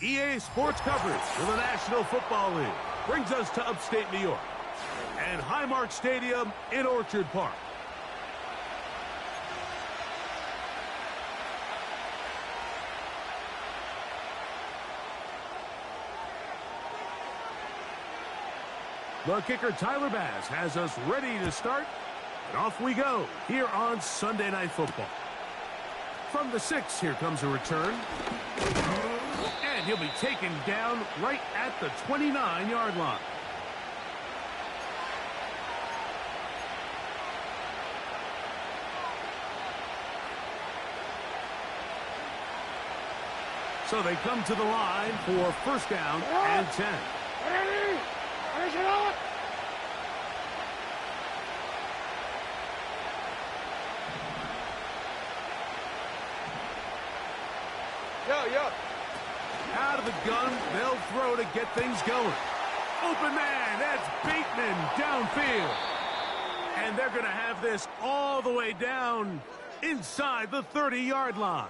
EA Sports coverage for the National Football League brings us to upstate New York and Highmark Stadium in Orchard Park. The kicker, Tyler Bass, has us ready to start, and off we go here on Sunday Night Football. From the 6, here comes a return, and he'll be taken down right at the 29-yard line. So they come to the line for first down and 10. Out of the gun, they'll throw to get things going. Open man, that's Bateman downfield. And they're going to have this all the way down inside the 30-yard line.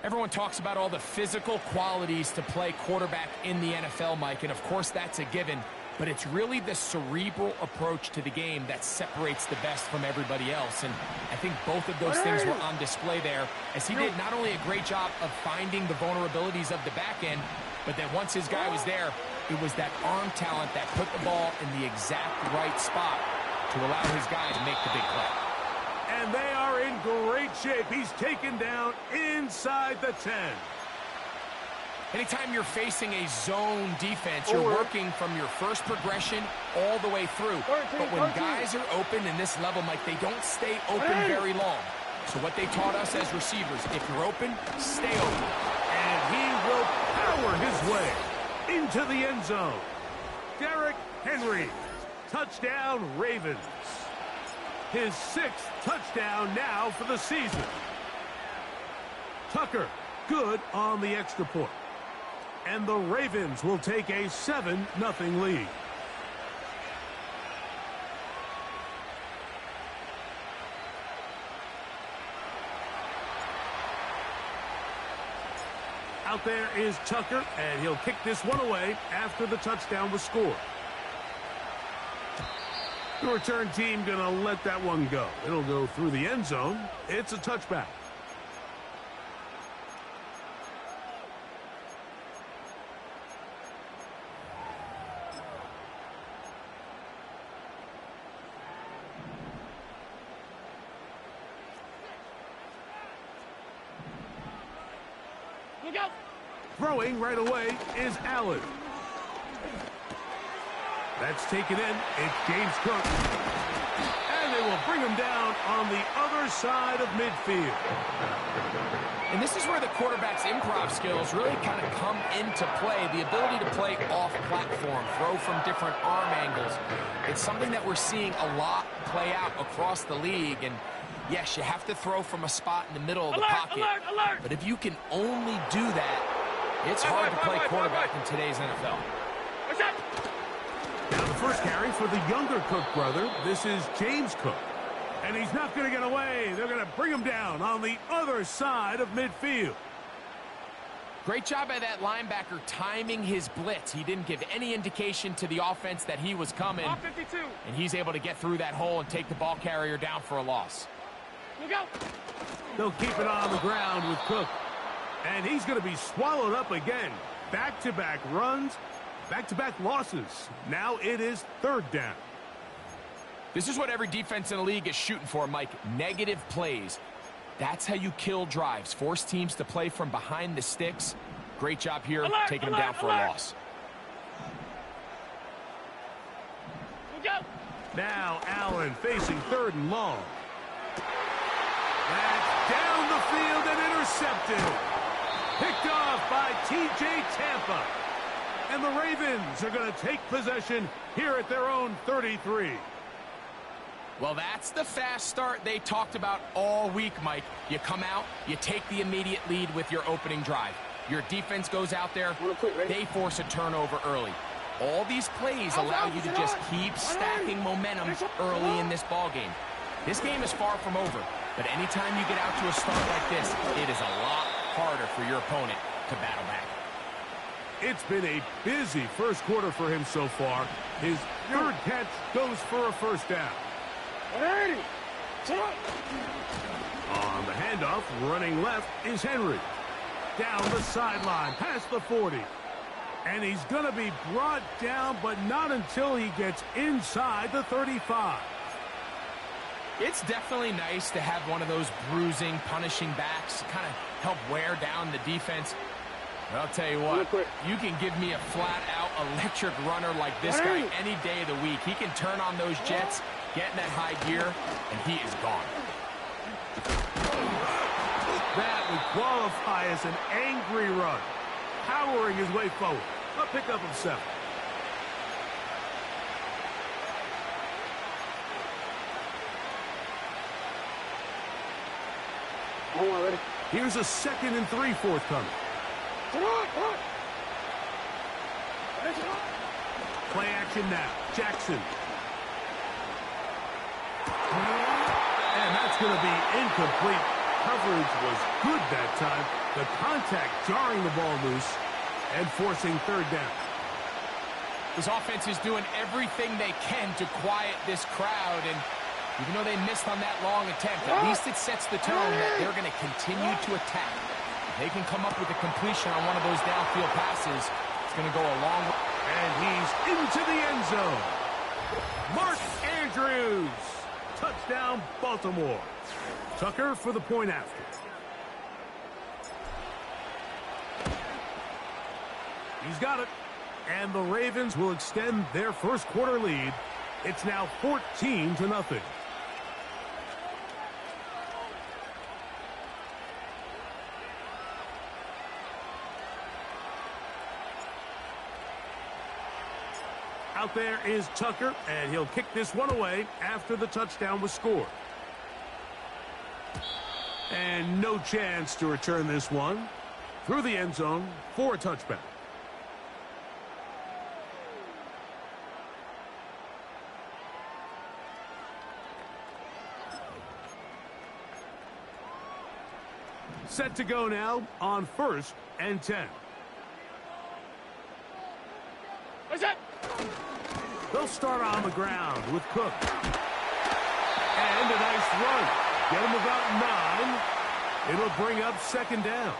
Everyone talks about all the physical qualities to play quarterback in the NFL, Mike, and of course that's a given, but it's really the cerebral approach to the game that separates the best from everybody else, and I think both of those things were on display there, as he did not only a great job of finding the vulnerabilities of the back end, but then once his guy was there, it was that arm talent that put the ball in the exact right spot to allow his guy to make the big play. And they are in great shape. He's taken down inside the 10. Anytime you're facing a zone defense, you're working from your first progression all the way through. But when guys are open in this level, Mike, they don't stay open very long. So what they taught us as receivers, if you're open, stay open. And he will power his way into the end zone. Derrick Henry, touchdown Ravens. His 6th touchdown now for the season. Tucker, good on the extra point. And the Ravens will take a 7-0 lead. Out there is Tucker, and he'll kick this one away after the touchdown was scored. The return team going to let that one go. It'll go through the end zone. It's a touchback. Look out. Throwing right away is Allen. That's taken in. It's James Cook. And they will bring him down on the other side of midfield. And this is where the quarterback's improv skills really kind of come into play. The ability to play off platform, throw from different arm angles. It's something that we're seeing a lot play out across the league. And yes, you have to throw from a spot in the middle of the pocket. Alert! But if you can only do that, it's hard to play quarterback in today's NFL. What's that? Now the first carry for the younger Cook brother. This is James Cook. And he's not going to get away. They're going to bring him down on the other side of midfield. Great job by that linebacker timing his blitz. He didn't give any indication to the offense that he was coming. Off 52. And he's able to get through that hole and take the ball carrier down for a loss. Look out. They'll keep it on the ground with Cook. And he's going to be swallowed up again. Back-to-back runs, back-to-back losses. Now it is third down. This is what every defense in the league is shooting for, Mike. Negative plays. That's how you kill drives. Force teams to play from behind the sticks. Great job here, taking them down for a loss. Look out. Now Allen facing 3rd and long. That's down the field and intercepted. Picked off by T.J. Tampa. And the Ravens are going to take possession here at their own 33. Well, that's the fast start they talked about all week, Mike. You come out, you take the immediate lead with your opening drive. Your defense goes out there, they force a turnover early. All these plays allow you to just keep stacking momentum early in this ball game. This game is far from over, but anytime you get out to a start like this, it is a lot harder for your opponent. to battle back. It's been a busy first quarter for him so far. His third catch goes for a first down. On the handoff, running left is Henry. Down the sideline, past the 40. And he's going to be brought down, but not until he gets inside the 35. It's definitely nice to have one of those bruising, punishing backs to kind of help wear down the defense. But I'll tell you what, you can give me a flat-out electric runner like this guy any day of the week. He can turn on those jets, get in that high gear, and he is gone. That would qualify as an angry run, powering his way forward. A pickup of 7. Here's a 2nd and 3 forthcoming. Play action now. Jackson. And that's going to be incomplete. Coverage was good that time. The contact jarring the ball loose and forcing 3rd down. This offense is doing everything they can to quiet this crowd, and even though they missed on that long attempt, at least it sets the tone that they're going to continue to attack. If they can come up with a completion on one of those downfield passes, it's going to go a long way. And he's into the end zone. Mark Andrews. Touchdown, Baltimore. Tucker for the point after. He's got it. And the Ravens will extend their first quarter lead. It's now 14-0. Out there is Tucker, and he'll kick this one away after the touchdown was scored. And no chance to return this one through the end zone for a touchback. Set to go now on 1st and 10. What's that? They'll start on the ground with Cook. And a nice run. Get him about 9. It'll bring up 2nd down.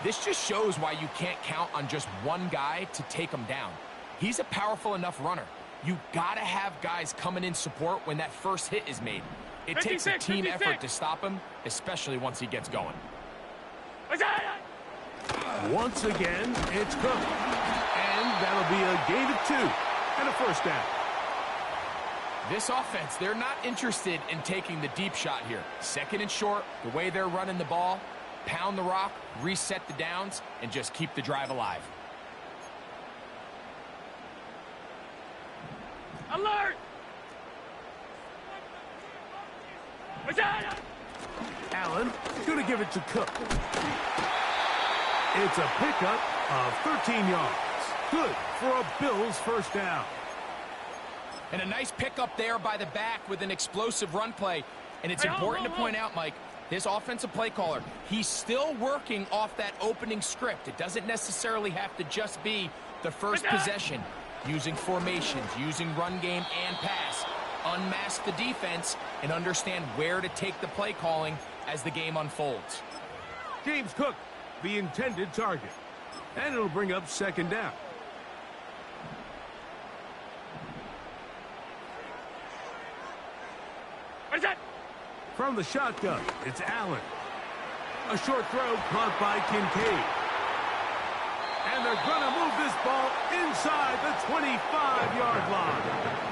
This just shows why you can't count on just one guy to take him down. He's a powerful enough runner. You got to have guys coming in support when that first hit is made. It takes a team effort to stop him, especially once he gets going. Once again, it's Cook. And that'll be a gain of 2 and a first down. This offense, they're not interested in taking the deep shot here. 2nd and short, the way they're running the ball, pound the rock, reset the downs, and just keep the drive alive. Alert! Allen going to give it to Cook. It's a pickup of 13 yards. Good for a Bills first down. And a nice pickup there by the back with an explosive run play. And it's important to point out, Mike, this offensive play caller, he's still working off that opening script. It doesn't necessarily have to just be the first possession. Using formations, using run game and pass. Unmask the defense and understand where to take the play calling as the game unfolds. James Cook, the intended target. And it'll bring up 2nd down. What's that? From the shotgun, it's Allen. A short throw caught by Kincaid. And they're going to move this ball inside the 25-yard line.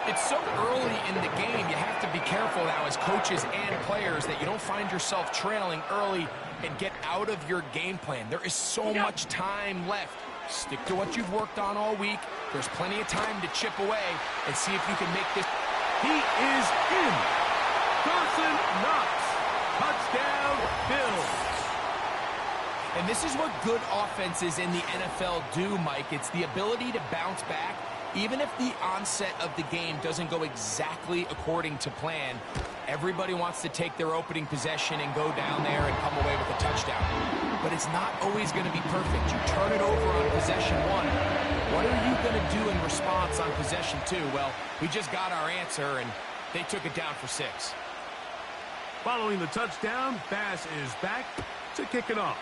It's so early in the game, you have to be careful now as coaches and players that you don't find yourself trailing early and get out of your game plan. There is so much time left. Stick to what you've worked on all week. There's plenty of time to chip away and see if you can make this. He is in. Dawson Knox. Touchdown, Bills. And this is what good offenses in the NFL do, Mike. It's the ability to bounce back. Even if the onset of the game doesn't go exactly according to plan, everybody wants to take their opening possession and go down there and come away with a touchdown. But but it's not always going to be perfect. You turn it over on possession 1. What are you going to do in response on possession 2? Well, we just got our answer, and they took it down for 6. Following the touchdown, Bass is back to kick it off.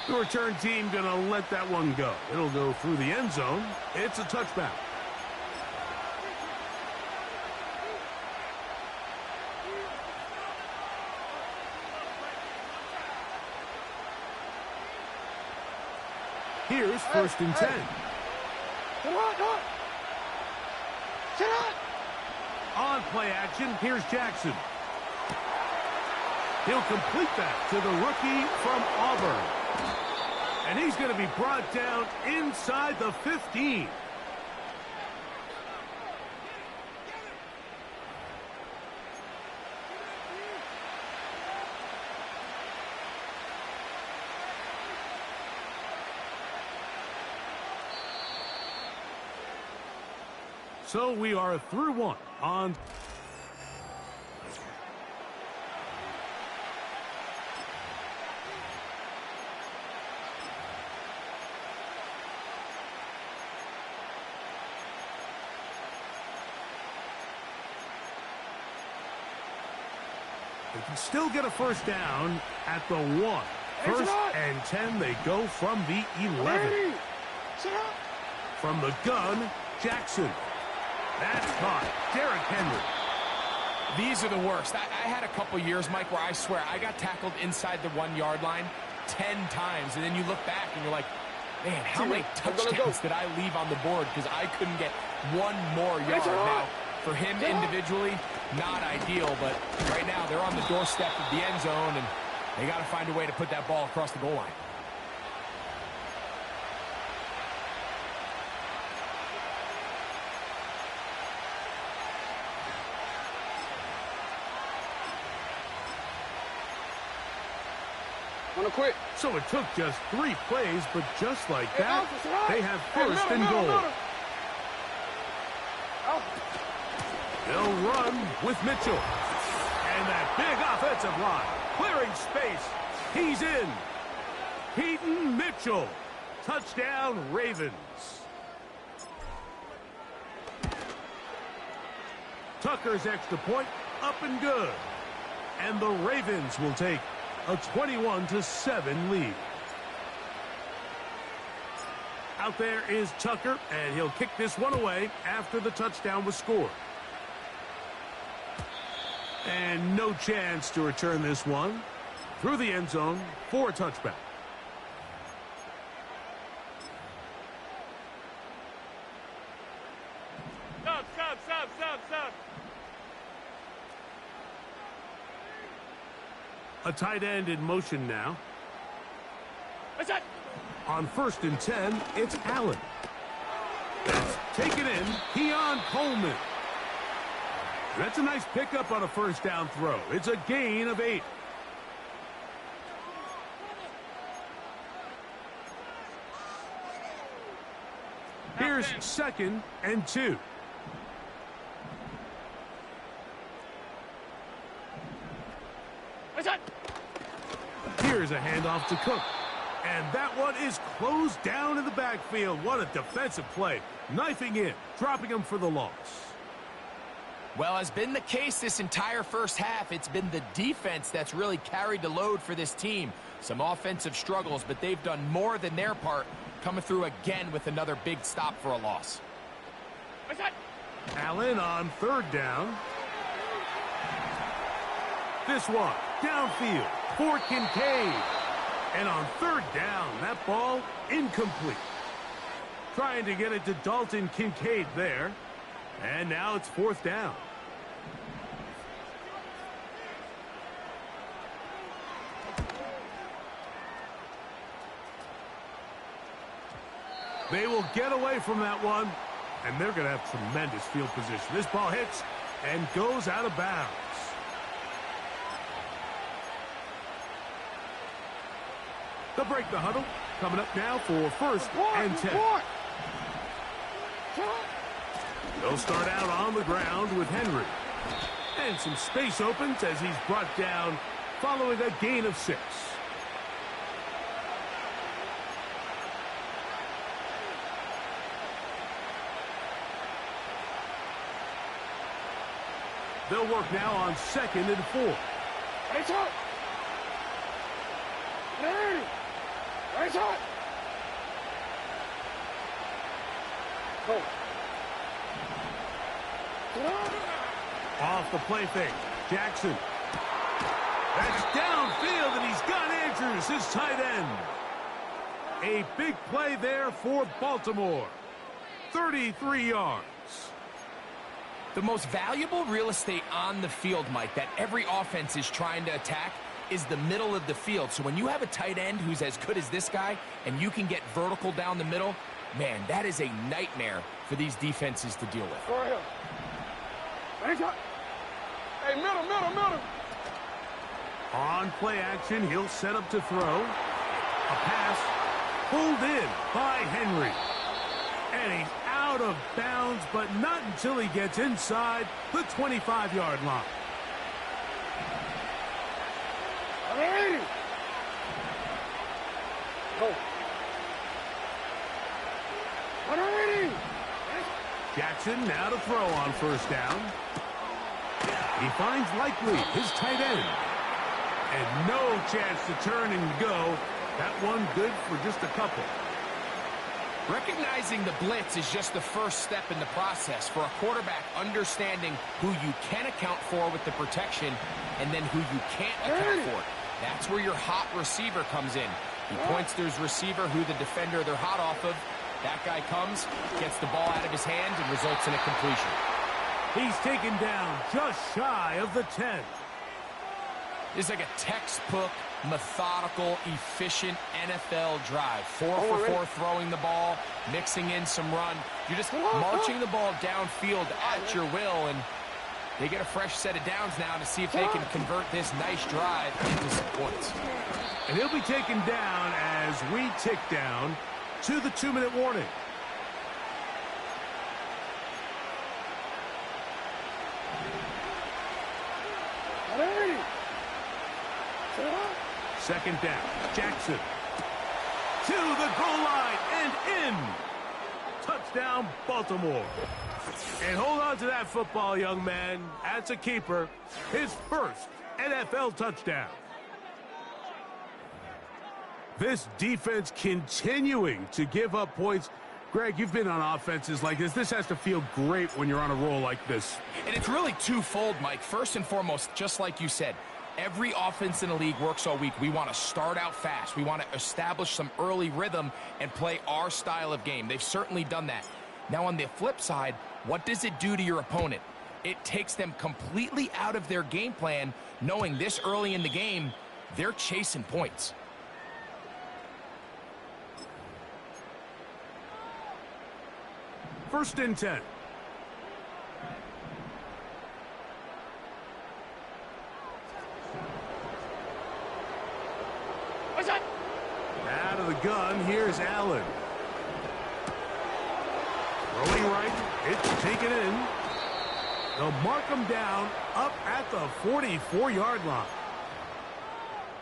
The return team going to let that one go. It'll go through the end zone. It's a touchback. Here's first and 10. On play action, here's Jackson. He'll complete that to the rookie from Auburn. And he's going to be brought down inside the 15. So we are through one on. They can still get a first down at the 1. First and 10, they go from the 11. From the gun, Jackson. That's caught. Derrick Henry. These are the worst. I had a couple years, Mike, where I swear I got tackled inside the 1-yard line 10 times. And then you look back and you're like, man, how many touchdowns did I leave on the board because I couldn't get one more yard? Now, for him individually, not ideal. But right now, they're on the doorstep of the end zone, and they got to find a way to put that ball across the goal line. Quit. So it took just 3 plays, but just like that, they have first and goal. They'll run with Mitchell. And that big offensive line, clearing space. He's in. Keaton Mitchell. Touchdown, Ravens. Tucker's extra point, up and good. And the Ravens will take a 21-7 lead. Out there is Tucker, and he'll kick this one away after the touchdown was scored. And no chance to return this one through the end zone for a touchback. Stop. A tight end in motion now. On first and 10, it's Allen. That's taken in. Keon Coleman. That's a nice pickup on a first down throw. It's a gain of 8. Here's second and 2. Here's a handoff to Cook. And that one is closed down in the backfield. What a defensive play. Knifing in, dropping him for the loss. Well, has been the case this entire first half. It's been the defense that's really carried the load for this team. Some offensive struggles, but they've done more than their part, coming through again with another big stop for a loss. Allen on third down. This one, downfield for Kincaid. And on third down, that ball incomplete. Trying to get it to Dalton Kincaid there. And now it's fourth down. They will get away from that one. And they're going to have tremendous field position. This ball hits and goes out of bounds. They'll break the huddle. Coming up now for first and 10. They'll start out on the ground with Henry. And some space opens as he's brought down following a gain of 6. They'll work now on 2nd and 4. Right up. Hey. Right up. Go. Off the play fake. Jackson. That's downfield, and he's got Andrews, his tight end. A big play there for Baltimore. 33 yards. The most valuable real estate on the field, Mike, that every offense is trying to attack is the middle of the field. So when you have a tight end who's as good as this guy and you can get vertical down the middle, man, that is a nightmare for these defenses to deal with. Go ahead. Hey, middle. On play action, he'll set up to throw. A pass pulled in by Henry. And he's out of bounds, but not until he gets inside the 25-yard line. Ready. Go. Ready. Jackson now to throw on 1st down. He finds Likely, his tight end. And no chance to turn and go. That one good for just a couple. Recognizing the blitz is just the first step in the process for a quarterback understanding who you can account for with the protection and then who you can't account for. That's where your hot receiver comes in. He points to his receiver who the defender they're hot off of. That guy comes, gets the ball out of his hands, and results in a completion. He's taken down just shy of the 10. This is like a textbook, methodical, efficient NFL drive. 4 for 4 throwing the ball, mixing in some run. You're just marching the ball downfield at your will, and they get a fresh set of downs now to see if they can convert this nice drive into some points. And he'll be taken down as we tick down to the 2-minute warning. Ready. 2nd down. Jackson to the goal line and in. Touchdown, Baltimore. And hold on to that football, young man. That's a keeper. His first NFL touchdown. This defense continuing to give up points. Greg, you've been on offenses like this. This has to feel great when you're on a roll like this. And it's really twofold, Mike. First and foremost, just like you said, every offense in the league works all week. We want to start out fast. We want to establish some early rhythm and play our style of game. They've certainly done that. Now, on the flip side, what does it do to your opponent? It takes them completely out of their game plan, knowing this early in the game, they're chasing points. First and 10. What's that? Out of the gun, here's Allen. Throwing right, it's taken in. They'll mark him down up at the 44-yard line.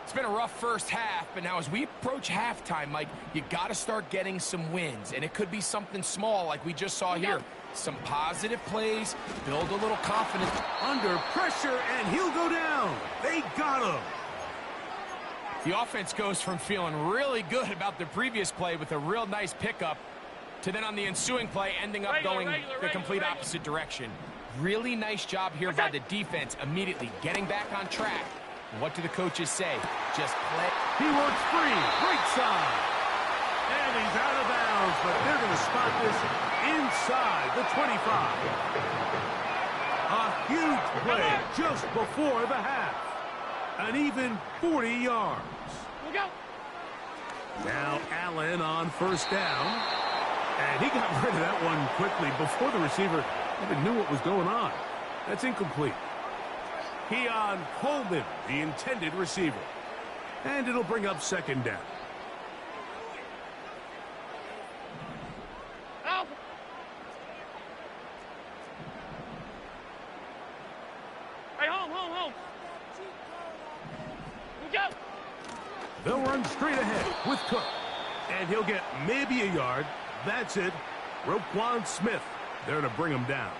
It's been a rough first half, but now as we approach halftime, Mike, you got to start getting some wins, and it could be something small like we just saw here. Some positive plays, build a little confidence. Under pressure, and he'll go down. They got him. The offense goes from feeling really good about the previous play with a real nice pickup to then on the ensuing play ending up going the complete opposite direction. Really nice job here by the defense immediately getting back on track. What do the coaches say? Just play. He works free, right side. And he's out of bounds, but they're going to spot this inside the 25. A huge play just before the half. An even 40 yards. Look out. Now Allen on first down. And he got rid of that one quickly before the receiver even knew what was going on. That's incomplete. Keon Coleman, the intended receiver. And it'll bring up second down. Out. Hey, home. They'll run straight ahead with Cook. And he'll get maybe a yard. That's it. Roquan Smith there to bring him down.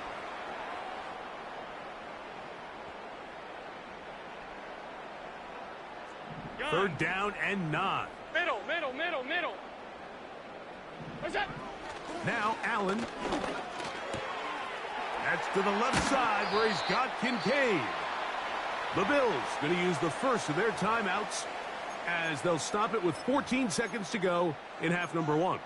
Third down and 9. Middle. What's that? Now Allen. That's to the left side where he's got Kincaid. The Bills going to use the first of their timeouts as they'll stop it with 14 seconds to go in half number 1.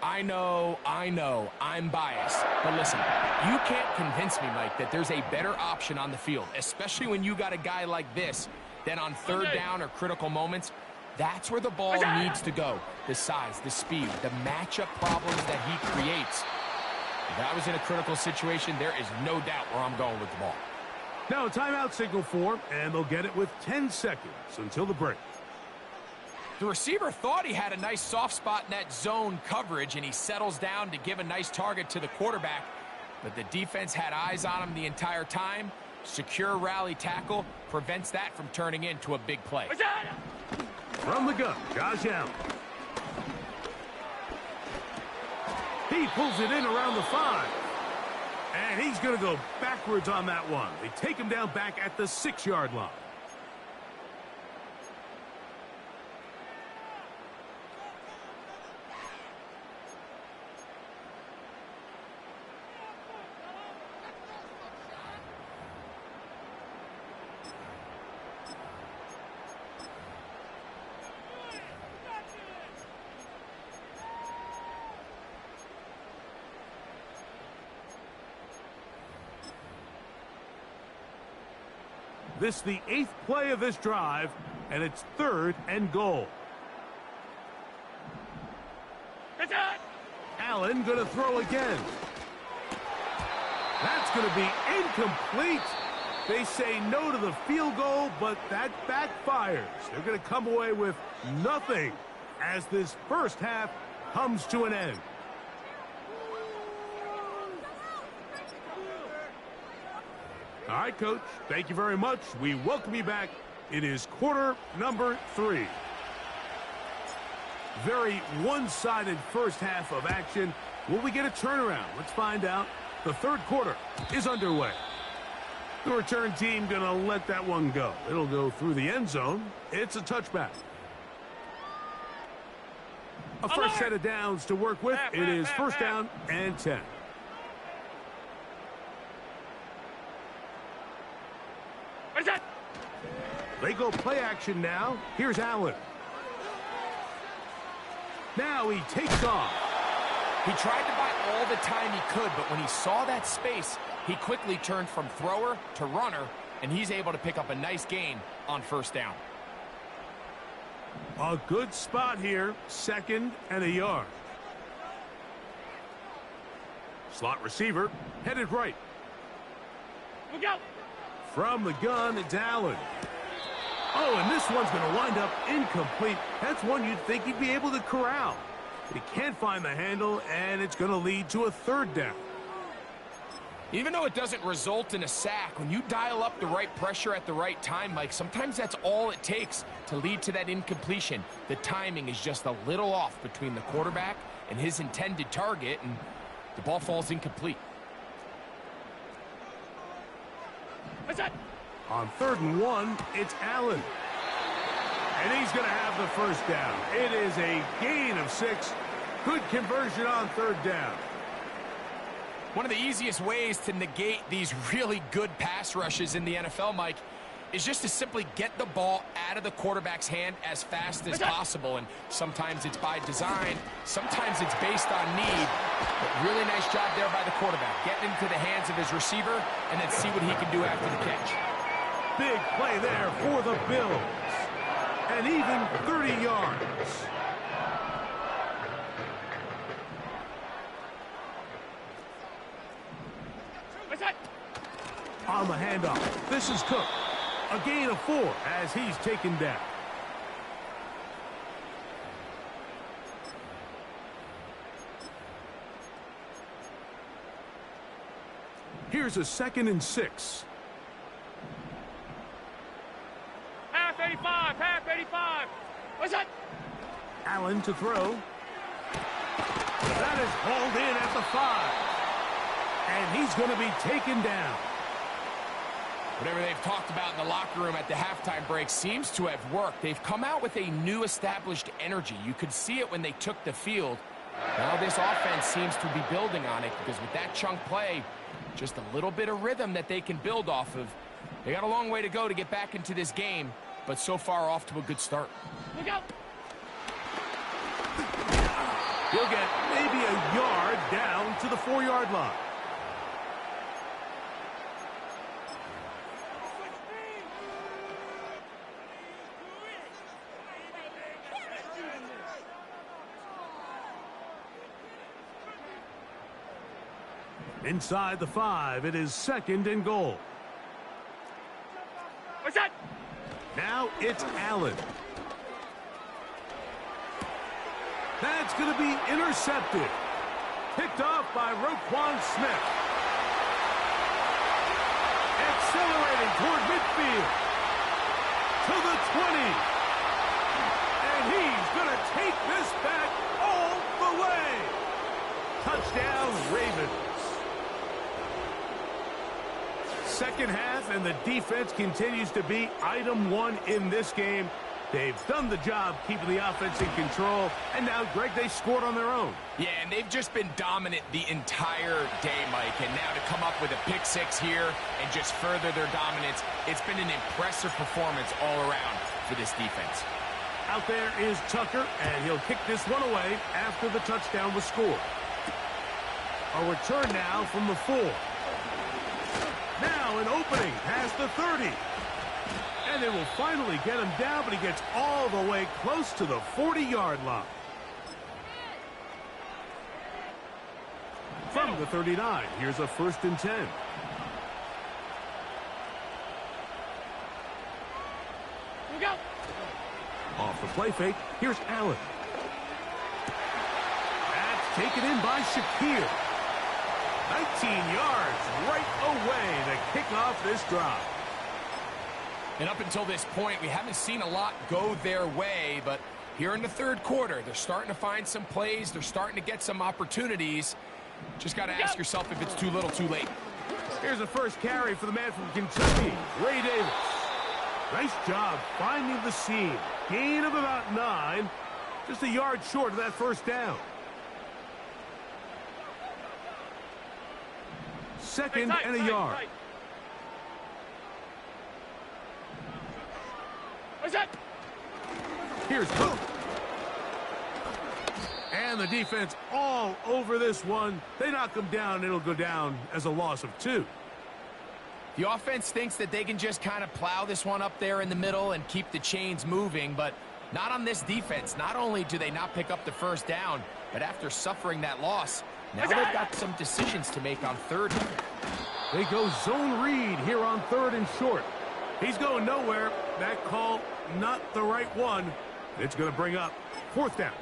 I know, I'm biased. But listen, you can't convince me, Mike, that there's a better option on the field, especially when you got a guy like this, then on third down or critical moments, that's where the ball needs to go. The size, the speed, the matchup problems that he creates. If that was in a critical situation, there is no doubt where I'm going with the ball. Now a timeout signal for, and they'll get it with 10 seconds until the break. The receiver thought he had a nice soft spot in that zone coverage, and he settles down to give a nice target to the quarterback. But the defense had eyes on him the entire time. Secure rally tackle prevents that from turning into a big play. From the gun, Josh Allen. He pulls it in around the 5. And he's going to go backwards on that one. They take him down back at the 6-yard line. This is the 8th play of this drive, and it's 3rd and goal. Allen going to throw again. That's going to be incomplete. They say no to the field goal, but that backfires. They're going to come away with nothing as this first half comes to an end. All right, Coach, thank you very much. We welcome you back. It is quarter number 3. Very one-sided first half of action. Will we get a turnaround? Let's find out. The third quarter is underway. The return team going to let that one go. It'll go through the end zone. It's a touchback. A first set of downs to work with. It is first down and 10. They go play action now. Here's Allen. Now he takes off. He tried to buy all the time he could, but when he saw that space, he quickly turned from thrower to runner, and he's able to pick up a nice gain on first down. A good spot here. 2nd and a yard. Slot receiver headed right. Look out. From the gun, it's Allen. Oh, and this one's going to wind up incomplete. That's one you'd think he'd be able to corral. But he can't find the handle, and it's going to lead to a 3rd down. Even though it doesn't result in a sack, when you dial up the right pressure at the right time, Mike, sometimes that's all it takes to lead to that incompletion. The timing is just a little off between the quarterback and his intended target, and the ball falls incomplete. What's that? On 3rd and 1, it's Allen. And he's going to have the first down. It is a gain of 6. Good conversion on 3rd down. One of the easiest ways to negate these really good pass rushes in the NFL, Mike, is just to simply get the ball out of the quarterback's hand as fast as possible. And sometimes it's by design, sometimes it's based on need. But really nice job there by the quarterback, getting into the hands of his receiver and then see what he can do after the catch. Big play there for the Bills. And even 30 yards. What's that? On the handoff, this is Cook. A gain of 4 as he's taken down. Here's a 2nd and 6. Half 85, half 85. What's that? Allen to throw. That is hauled in at the 5. And he's going to be taken down. Whatever they've talked about in the locker room at the halftime break seems to have worked. They've come out with a new established energy. You could see it when they took the field. Now this offense seems to be building on it because with that chunk play, just a little bit of rhythm that they can build off of. They got a long way to go to get back into this game, but so far off to a good start. Look out. He'll get maybe a yard down to the 4-yard line. Inside the 5, it is 2nd and goal. What's that? Now it's Allen. That's going to be intercepted. Picked off by Roquan Smith. Accelerating toward midfield. To the 20. And he's going to take this back all the way. Touchdown, Ravens. Second half, and the defense continues to be item 1 in this game. They've done the job keeping the offense in control, and now, Greg, they scored on their own. Yeah, and they've just been dominant the entire day, Mike, and now to come up with a pick 6 here and just further their dominance, it's been an impressive performance all around for this defense. Out there is Tucker, and he'll kick this one away after the touchdown was scored. A return now from the 4. Now an opening past the 30. And they will finally get him down, but he gets all the way close to the 40-yard line. From the 39, here's a 1st and 10. Look out. Off the play fake, here's Allen. That's taken in by Shakir. 19 yards right away to kick off this drive. And up until this point, we haven't seen a lot go their way, but here in the 3rd quarter, they're starting to find some plays. They're starting to get some opportunities. Just got to ask yourself if it's too little, too late. Here's a first carry for the man from Kentucky, Ray Davis. Nice job finding the seam. Gain of about 9, just a yard short of that first down. 2nd and a yard. What's that? Here's Cook. And the defense all over this one. They knock him down. It'll go down as a loss of 2. The offense thinks that they can just kind of plow this one up there in the middle and keep the chains moving, but not on this defense. Not only do they not pick up the first down, but after suffering that loss, now they've got some decisions to make on 3rd. They go zone read here on 3rd and short. He's going nowhere. That call, not the right one. It's going to bring up 4th down.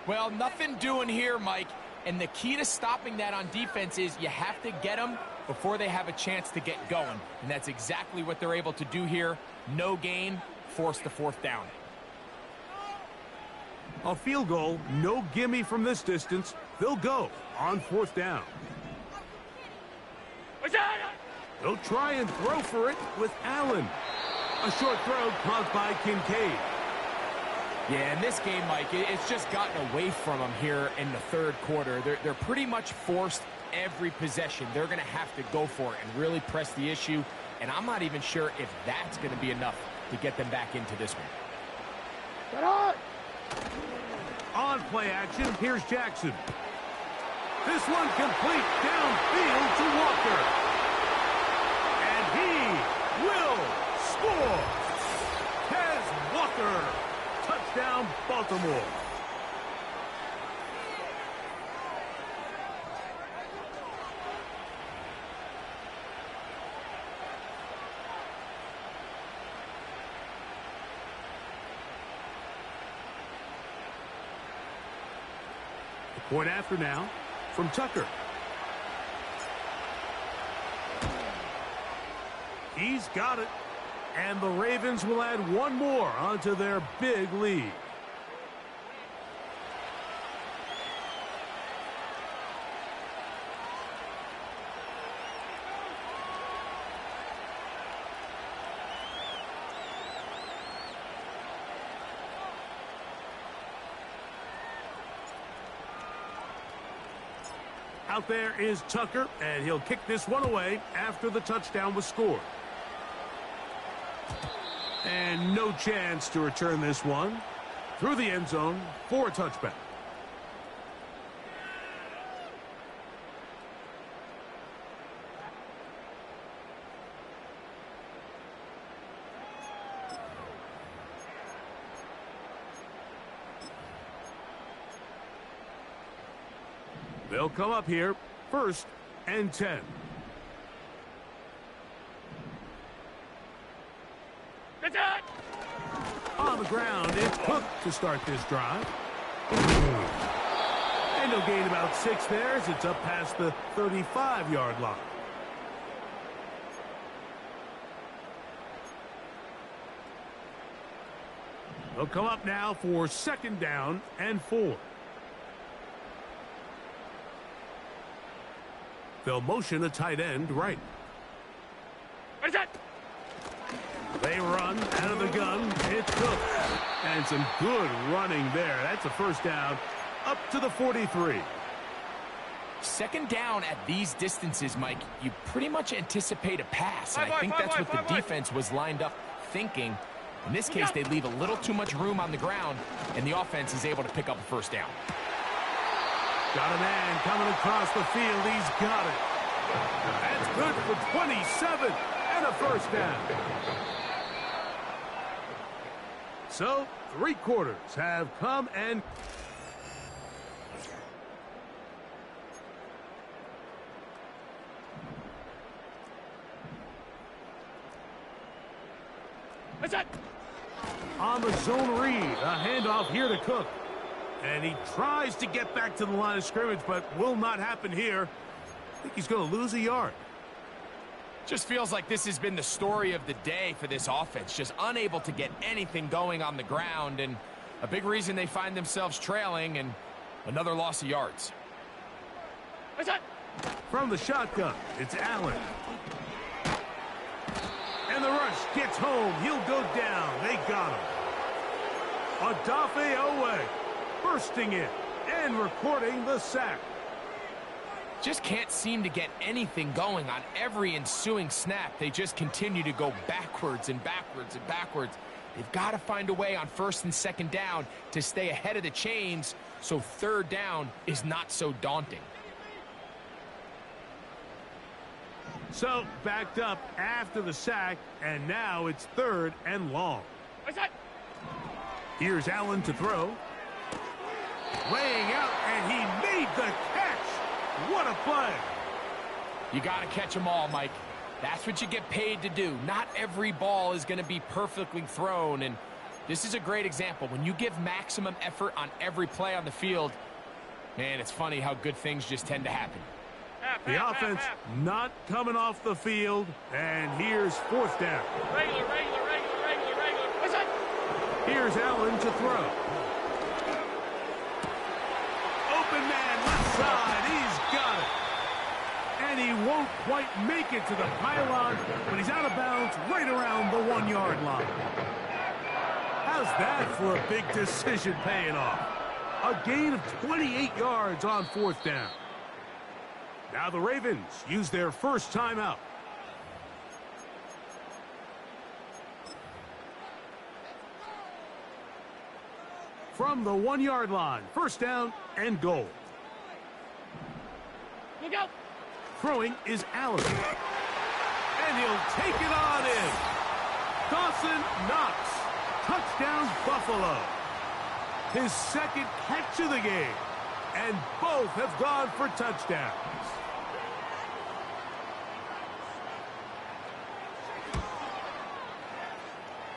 Well, nothing doing here, Mike. And the key to stopping that on defense is you have to get them before they have a chance to get going. And that's exactly what they're able to do here. No gain, force the 4th down. A field goal, no gimme from this distance. They'll go on 4th down. What's that? They'll try and throw for it with Allen. A short throw caught by Kincaid. Yeah, in this game, Mike, it's just gotten away from them here in the 3rd quarter. They're pretty much forced every possession. They're going to have to go for it and really press the issue. And I'm not even sure if that's going to be enough to get them back into this one. Get on! On play action, here's Jackson. This one complete downfield to Walker. And he will score. Tez Walker. Touchdown, Baltimore. The point after now from Tucker. He's got it. And the Ravens will add one more onto their big lead. Out there is Tucker, and he'll kick this one away after the touchdown was scored. And no chance to return this one through the end zone for a touchback. They'll come up here, 1st and 10. Good shot. On the ground, it's Cook to start this drive. And he'll gain about 6 there as it's up past the 35-yard line. They'll come up now for 2nd down and 4. They'll motion a tight end right. What is that? They run out of the gun. It's Cook. And some good running there. That's a 1st down up to the 43. 2nd down at these distances, Mike, you pretty much anticipate a pass. And I think that's what the defense was lined up thinking. In this case, they leave a little too much room on the ground, and the offense is able to pick up a 1st down. Got a man coming across the field. He's got it. That's good for 27 and a 1st down. So, 3 quarters have come and... What's that? On the zone read, a handoff here to Cook. And he tries to get back to the line of scrimmage, but will not happen here. I think he's going to lose a yard. Just feels like this has been the story of the day for this offense. Just unable to get anything going on the ground, and a big reason they find themselves trailing, and another loss of yards. What's that? From the shotgun, it's Allen. And the rush gets home. He'll go down. They got him. Odafe Owe bursting in and recording the sack. Just can't seem to get anything going on every ensuing snap. They just continue to go backwards and backwards and backwards. They've got to find a way on 1st and 2nd down to stay ahead of the chains so 3rd down is not so daunting. So, backed up after the sack, and now it's 3rd and long. What's that? Here's Allen to throw. Laying out, and he made the catch. What a play. You got to catch them all, Mike. That's what you get paid to do. Not every ball is going to be perfectly thrown, and this is a great example. When you give maximum effort on every play on the field, man, it's funny how good things just tend to happen. The offense not coming off the field, and here's 4th down. Regular. What's that? Here's Allen to throw. Open man, left side, he's got it. And he won't quite make it to the pylon, but he's out of bounds right around the 1-yard line. How's that for a big decision paying off? A gain of 28 yards on 4th down. Now the Ravens use their 1st timeout. From the 1-yard line, 1st down and goal. Look out. Throwing is Allen. And he'll take it on in. Dawson Knox. Touchdown Buffalo. His 2nd catch of the game. And both have gone for touchdowns.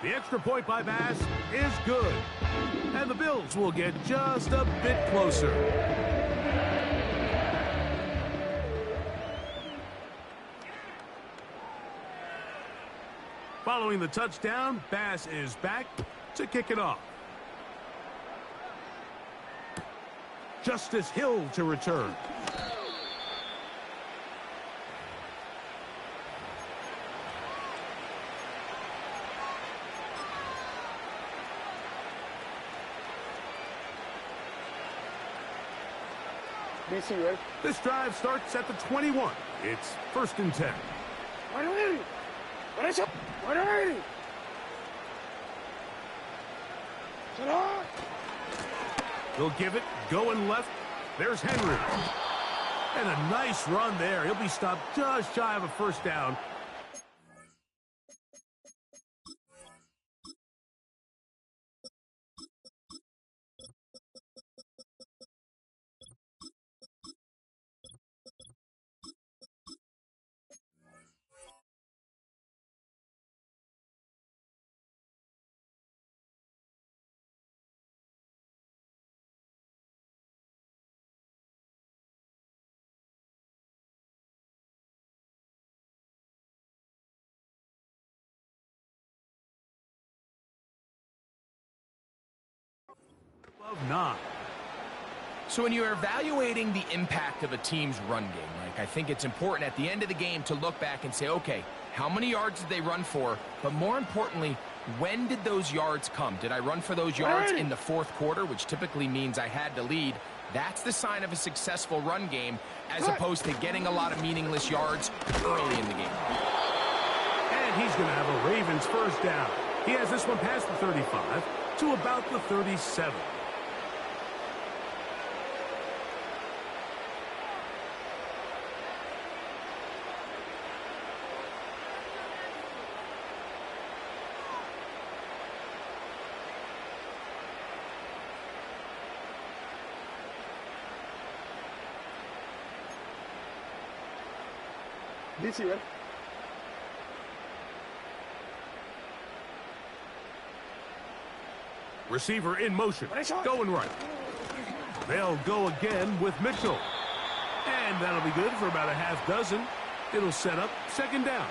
The extra point by Bass is good. And the Bills will get just a bit closer. Following the touchdown, Bass is back to kick it off. Justice Hill to return. This drive starts at the 21. It's 1st and 10. They'll give it, going left. There's Henry. And a nice run there. He'll be stopped just shy of a 1st down. Of 9. So when you're evaluating the impact of a team's run game, Mike, I think it's important at the end of the game to look back and say, okay, how many yards did they run for? But more importantly, when did those yards come? Did I run for those yards in the 4th quarter, which typically means I had to lead? That's the sign of a successful run game, as opposed to getting a lot of meaningless yards early in the game. And he's going to have a Ravens 1st down. He has this one past the 35 to about the 37. Receiver in motion, going right. They'll go again with Mitchell. And that'll be good for about a half dozen. It'll set up 2nd down.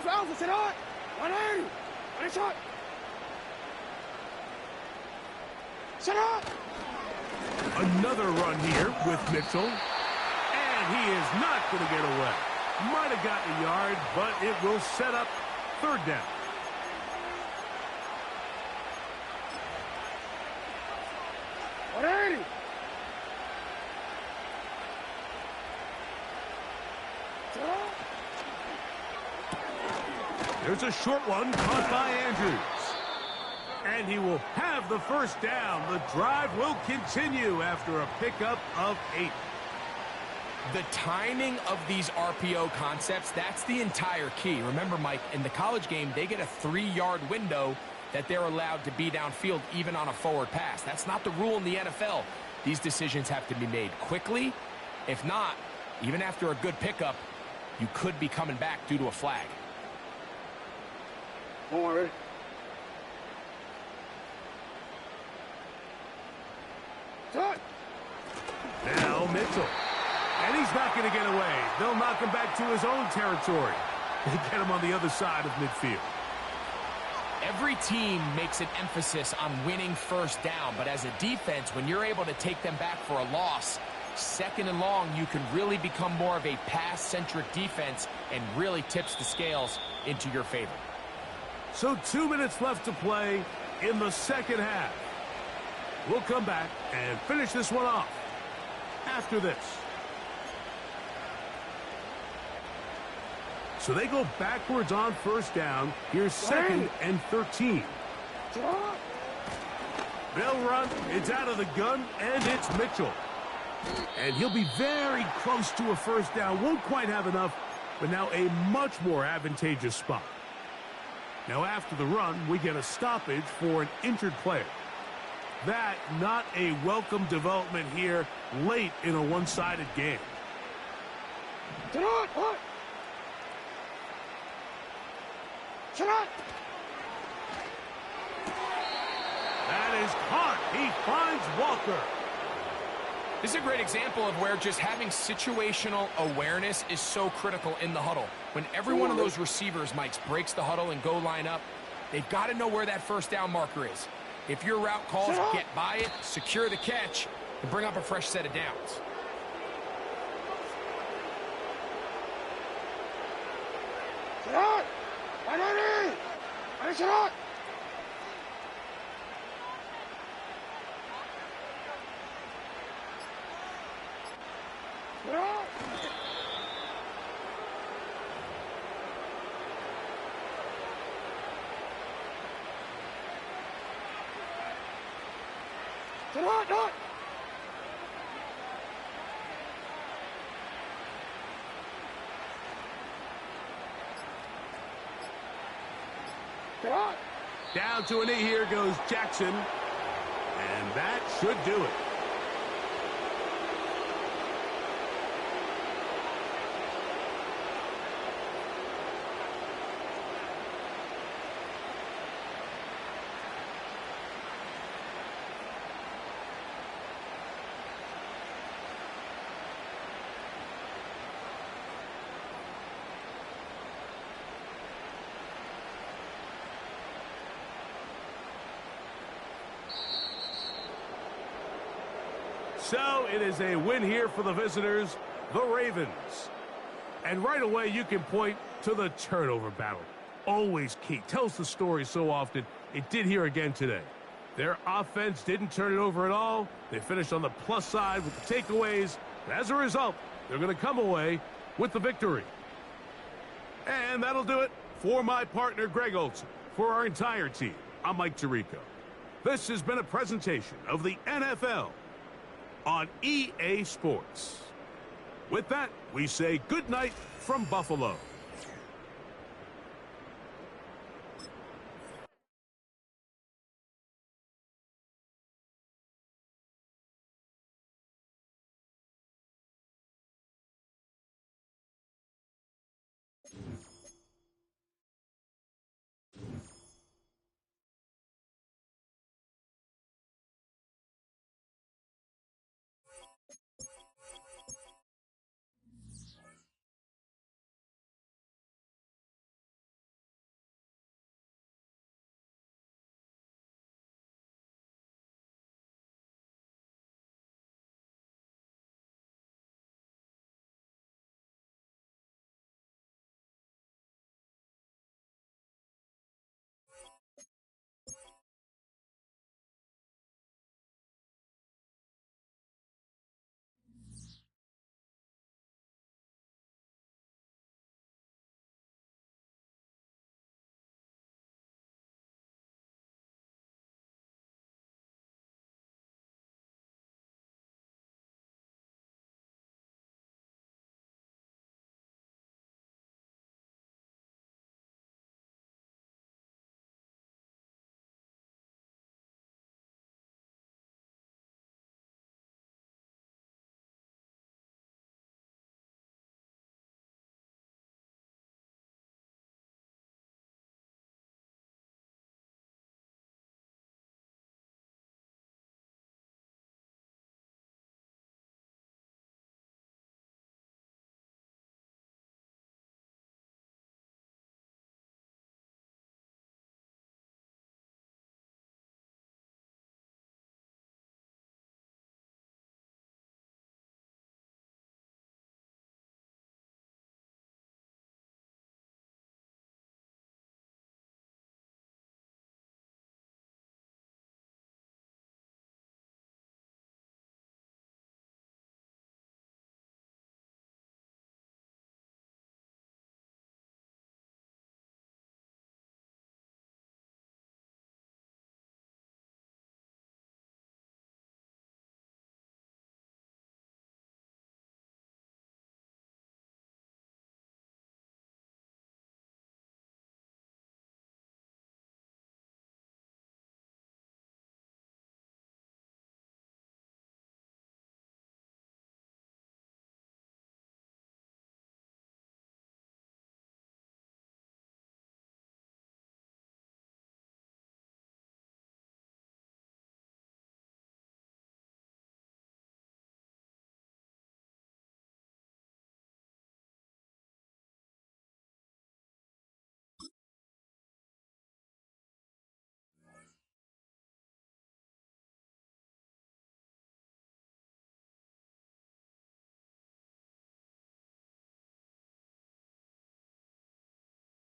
Alpha, sit on! 180! Finish shot! Sit on! Another run here with Mitchell. And he is not going to get away. Might have gotten a yard, but it will set up 3rd down. There's a short one caught by Andrews. And he will have the 1st down. The drive will continue after a pickup of 8. The timing of these RPO concepts, that's the entire key. Remember, Mike, in the college game, they get a 3-yard window that they're allowed to be downfield even on a forward pass. That's not the rule in the NFL. These decisions have to be made quickly. If not, even after a good pickup, you could be coming back due to a flag. Ready? Now Mitchell. And he's not going to get away. They'll knock him back to his own territory. They get him on the other side of midfield. Every team makes an emphasis on winning 1st down, but as a defense, when you're able to take them back for a loss, 2nd and long, you can really become more of a pass-centric defense and really tips the scales into your favor. So 2 minutes left to play in the 2nd half. We'll come back and finish this one off after this. So they go backwards on 1st down. Here's 2nd and 13. They'll run. It's out of the gun, and it's Mitchell. And he'll be very close to a 1st down. Won't quite have enough, but now a much more advantageous spot. Now after the run, we get a stoppage for an injured player. That not a welcome development here late in a one-sided game. That is caught. He finds Walker. This is a great example of where just having situational awareness is so critical in the huddle. When every one of those receivers, Mike, breaks the huddle and go line up, they've got to know where that first down marker is. If your route calls, get by it, secure the catch, and bring up a fresh set of downs. Down to a knee here goes Jackson. And that should do it. So it is a win here for the visitors, the Ravens. And right away you can point to the turnover battle. Always key. Tells the story so often. It did here again today. Their offense didn't turn it over at all. They finished on the plus side with the takeaways. As a result, they're going to come away with the victory. And that'll do it for my partner, Greg Olson. For our entire team, I'm Mike Tirico. This has been a presentation of the NFL on EA Sports. With that, we say good night from Buffalo.